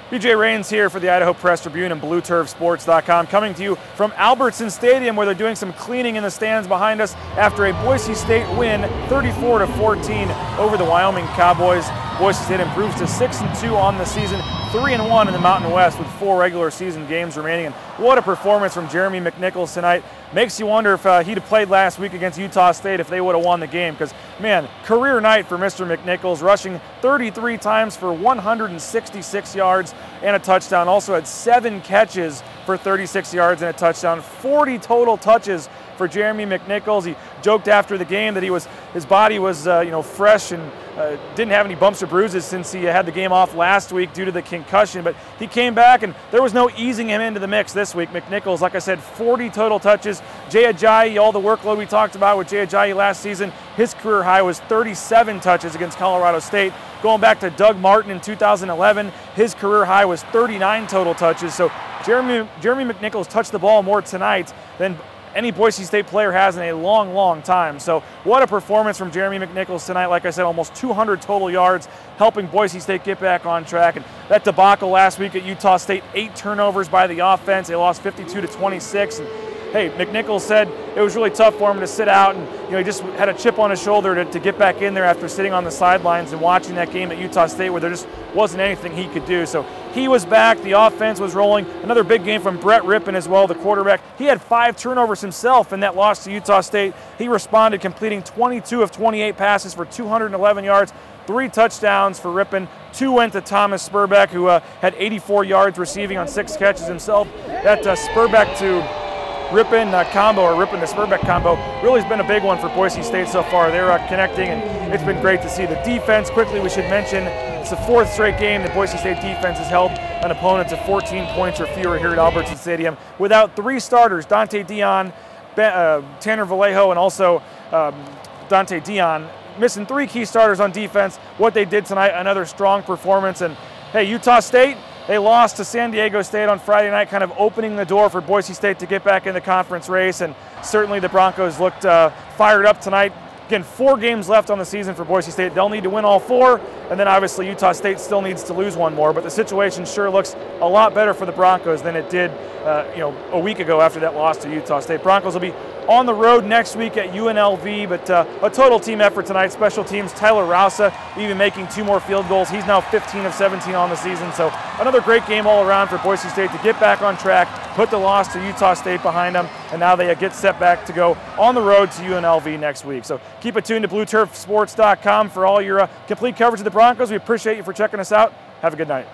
BJ Rains here for the Idaho Press Tribune and BlueTurfSports.com, coming to you from Albertsons Stadium, where they're doing some cleaning in the stands behind us after a Boise State win, 34-14 over the Wyoming Cowboys. Boise State improves to 6-2 on the season, 3-1 in the Mountain West with 4 regular season games remaining. And what a performance from Jeremy McNichol tonight. Makes you wonder if he'd have played last week against Utah State, if they would have won the game, because, man, career night for Mr. McNichols, rushing 33 times for 166 yards and a touchdown. Also had 7 catches for 36 yards and a touchdown. 40 total touches for Jeremy McNichols. He joked after the game that his body was fresh and didn't have any bumps or bruises since he had the game off last week due to the concussion, but he came back and there was no easing him into the mix this week. McNichols, like I said, 40 total touches. Jay Ajayi, all the workload we talked about with Jay Ajayi last season, his career high was 37 touches against Colorado State. Going back to Doug Martin in 2011, his career high was 39 total touches. So Jeremy McNichols touched the ball more tonight than any Boise State player has in a long, long time. So what a performance from Jeremy McNichols tonight. Like I said, almost 200 total yards, helping Boise State get back on track. And that debacle last week at Utah State, 8 turnovers by the offense. They lost 52-26. And hey, McNichols said it was really tough for him to sit out, and he just had a chip on his shoulder to get back in there after sitting on the sidelines and watching that game at Utah State where there just wasn't anything he could do. So he was back, the offense was rolling. Another big game from Brett Rippon as well, the quarterback. He had 5 turnovers himself in that loss to Utah State. He responded, completing 22 of 28 passes for 211 yards, 3 touchdowns for Rippon. 2 went to Thomas Spurbeck, who had 84 yards receiving on 6 catches himself. That Spurbeck to Rippon combo, or Rippon to Spurbeck combo, really has been a big one for Boise State so far. They're connecting, and it's been great to see. The defense, quickly we should mention, it's the 4th straight game that Boise State defense has held an opponent to 14 points or fewer here at Albertsons Stadium without 3 starters, Dante Dion, Tanner Vallejo, and also Dante Dion, missing 3 key starters on defense. What they did tonight, another strong performance. And hey, Utah State, they lost to San Diego State on Friday night, kind of opening the door for Boise State to get back in the conference race, and certainly the Broncos looked fired up tonight. Again, 4 games left on the season for Boise State. They'll need to win all 4, and then obviously Utah State still needs to lose 1 more, but the situation sure looks a lot better for the Broncos than it did a week ago after that loss to Utah State. Broncos will be on the road next week at UNLV, but a total team effort tonight. Special teams, Tyler Rausa even making 2 more field goals. He's now 15 of 17 on the season, so another great game all around for Boise State to get back on track, put the loss to Utah State behind them, and now they get set back to go on the road to UNLV next week. So keep it tuned to BlueTurfSports.com for all your complete coverage of the Broncos. We appreciate you for checking us out. Have a good night.